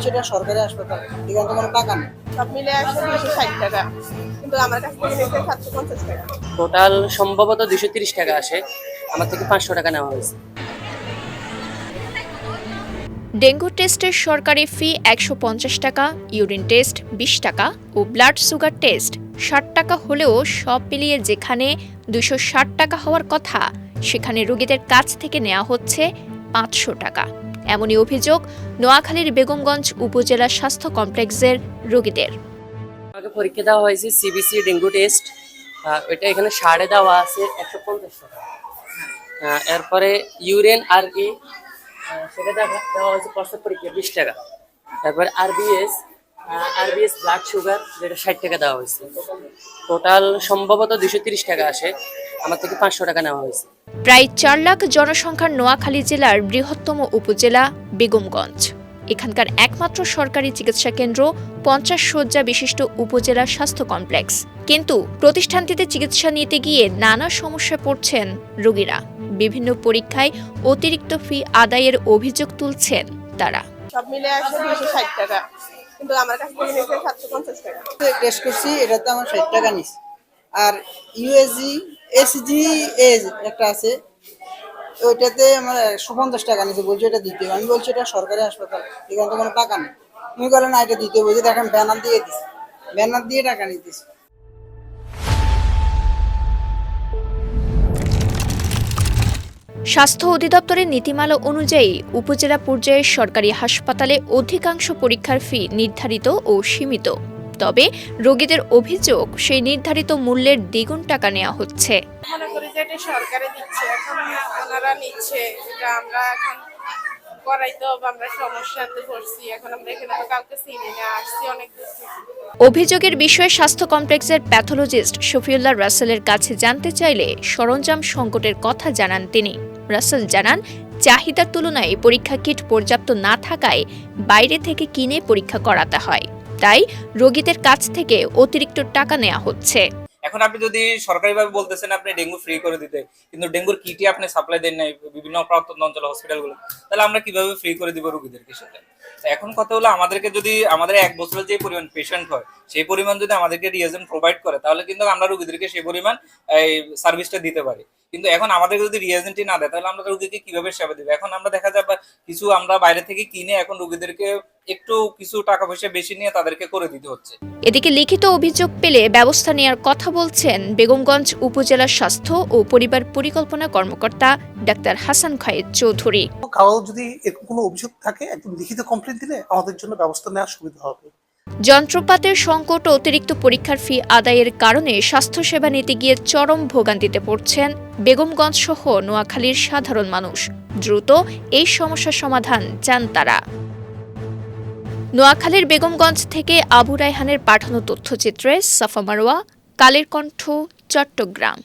বলছে এটা সরকারি হাসপাতাল, এখানে তো কোনো টাকা নেই। সব মিলে আসে 260 টাকা, কিন্তু আমার কাছ থেকে নিচ্ছে 750 টাকা। টোটাল সম্ভবত 230 টাকা আসে, আমার থেকে 500 টাকা নেওয়া হয়েছে। ডেঙ্গু টেস্টের সরকারি ফি 150 টাকা, ইউরিন টেস্ট 20 টাকা ও ব্লাড সুগার টেস্ট 60 টাকা হলেও সব মিলিয়ে যেখানে 260 টাকা হওয়ার কথা, সেখানে রোগীদের কাছ থেকে নেওয়া হচ্ছে 500 টাকা। এমনই অভিযোগ নোয়াখালীর বেগমগঞ্জ উপজেলা স্বাস্থ্য কমপ্লেক্সের রোগীদের। আমাকে পরীক্ষা দেওয়া হয়েছে সিবিসি ডেঙ্গু টেস্ট, ওইটা এখানে সাড়ে দেওয়া আছে 150 টাকা। এরপরে ইউরিন আর ই সেটা দেওয়া হয়েছে প্রস্তাব পরীক্ষা 20 টাকা। তারপরে আরবিএস ব্লাড সুগার যেটা 60 টাকা দেওয়া হয়েছে। টোটাল সম্ভবত 230 টাকা আসে, আমার থেকে 500 টাকা নেওয়া হয়েছে। প্রায় 4 লাখ জনসংখ্যার নোয়াখালী জেলার বৃহত্তম উপজেলা বেগমগঞ্জ। এখানকার একমাত্র সরকারি চিকিৎসা কেন্দ্র 50 শয্যা বিশিষ্ট উপজেলা স্বাস্থ্য কমপ্লেক্স। কিন্তু প্রতিষ্ঠানটিতে চিকিৎসা নিতে গিয়ে নানা সমস্যায় পড়ছেন রোগীরা। বিভিন্ন পরীক্ষায় অতিরিক্ত ফি আদায়ের অভিযোগ তুলছেন তারা। সব মিলে আসে 260 টাকা, কিন্তু আমার কাছ থেকে নিচ্ছে 750 টাকা। টেস্ট করছি, এটাতে আমার 60 টাকা নিচ্ছে। আর এসজি একটা আছে, ওইটাতে আমার 150 টাকা নিচ্ছে, বলছে এটা দিতে হবে। আমি বলছি এটা সরকারি হাসপাতাল, এখানে তো কোনো টাকা নেই। তুমি বলে না এটা দিতে বলছি, দেখেন ব্যানার দিয়ে দিচ্ছে, ব্যানার দিয়ে টাকা নিতেছে। স্বাস্থ্য অধিদপ্তরের নীতিমালা অনুযায়ী উপজেলা পর্যায়ের সরকারি হাসপাতালে অধিকাংশ পরীক্ষার ফি নির্ধারিত ও সীমিত। তবে রোগীদের অভিযোগ সেই নির্ধারিত মূল্যের দ্বিগুণ টাকা নেওয়া হচ্ছে। মনে করি যে এটা সরকারে দিচ্ছে, এখন ওনারা নিচ্ছে, এটা আমরা এখন করাইতে হবে। আমরা সমস্যাতে পড়ছি, এখন আমরা এখানে তো কাউকে চিনি না, আসছি অনেক দূর থেকে। অভিযোগের বিষয়ে স্বাস্থ্য কমপ্লেক্সের প্যাথোলজিস্ট শফিউল্লাহ রাসেলের কাছে জানতে চাইলে সরঞ্জাম সংকটের কথা জানান তিনি। রাসেল জানান, চাহিদার তুলনায় পরীক্ষা কিট পর্যাপ্ত না থাকায় বাইরে থেকে কিনে পরীক্ষা করাতে হয়, তাই রোগীদের কাছ থেকে অতিরিক্ত টাকা নেওয়া হচ্ছে। এখন আপনি যদি সরকারিভাবে বলতেছেন আপনি ডেঙ্গু ফ্রি করে দিতে, কিন্তু ডেঙ্গুর কিটই আপনি সাপ্লাই দেন নাই বিভিন্ন প্রত্যন্ত অঞ্চল হসপিটালগুলো, তাহলে আমরা কিভাবে ফ্রি করে দিব রোগীদেরকে? সেটা এখন কথা হলো, আমাদেরকে যদি আমাদের 1 বছরের যে পরিমাণ পেশেন্ট হয় সেই পরিমাণ যদি আমাদেরকে রিয়েজেন্ট প্রোভাইড করে, তাহলে কিন্তু আমরা রোগীদেরকে সেই পরিমাণ এই সার্ভিসটা দিতে পারি। কিন্তু এখন আমাদেরকে যদি রিয়েজেন্টই না দেয়, তাহলে আমরা রোগীকে কিভাবে সেবা দিব? এখন আমরা দেখা যায় কিছু আমরা বাইরে থেকে কিনে এখন রোগীদেরকে একটু কিছু টাকা পয়সা বেশি নিয়ে তাদেরকে করে দিতে হচ্ছে। এদিকে লিখিত অভিযোগ পেলে ব্যবস্থা নেওয়ার কথা বলছেন বেগমগঞ্জ উপজেলা স্বাস্থ্য ও পরিবার পরিকল্পনা কর্মকর্তা ডাক্তার হাসান খায়ের চৌধুরী। কারো যদি এরকম কোনো অভিযোগ থাকে, একদম লিখিত কমপ্লেইন দিলে আমাদের জন্য ব্যবস্থা নেওয়া সুবিধা হবে। যন্ত্রপাতির সংকট ও অতিরিক্ত পরীক্ষার ফি আদায়ের কারণে স্বাস্থ্যসেবা নিতে গিয়ে চরম ভোগান্তিতে পড়ছেন বেগমগঞ্জ সহ নোয়াখালীর সাধারণ মানুষ। দ্রুত এই সমস্যার সমাধান চান তারা। নোয়াখালীর বেগমগঞ্জ থেকে আবু রায়হানের পাঠানো তথ্যচিত্রে সাফা মারওয়া, কালের কণ্ঠ, চট্টগ্রাম।